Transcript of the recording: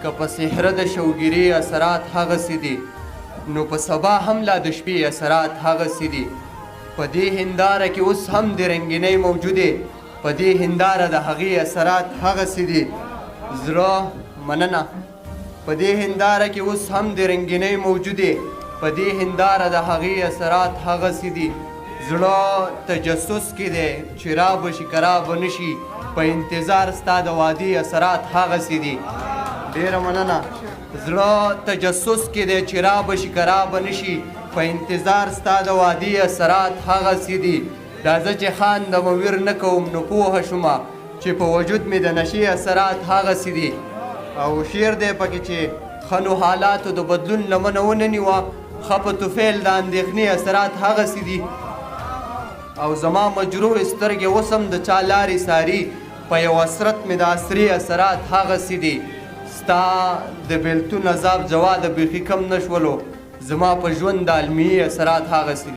که په صحره د شوګیري اثرات هغسې دي نو په سبا هم لا د شپې اثرات هغسې دي. په دې هنداره کې اوس هم د رنګینۍ موجودې، په دې هنداره د هغې اثرات هغسې دي. زړه مننه. په دې هنداره کې اوس هم د رنګینۍ موجودې، په دې هنداره د هغې اثرات هغسې دي. زړه تجسس کې دی چې را به شي که را به نه شي، په انتظار ستا د وعدې اثرات هغسې دي. ډېره مننه. زړه تجسس کې دی چې را به شي که را به نه شي، په انتظار ستا د وعدې اثرات هغسې دي. راځه چې خاندم ویر نه کوم نو پوهه شومه چې په وجود مې د نشې اثرات هغسې دي. او شعر دی پکې چې ښه نو حالاتو د بدلون لمنه ونه نیوه، ښه په طفیل د اندېښنې اثرات هغسې دي. او زما مجروح سترګې اوس هم د چا لارې ساري، په یو حسرت مې د عصري اثرات هغسې دي. ستا د بېلتون عذاب جواده بیخي کم نه شولو، زما په ژوند د علمي اثرات هغسې دي.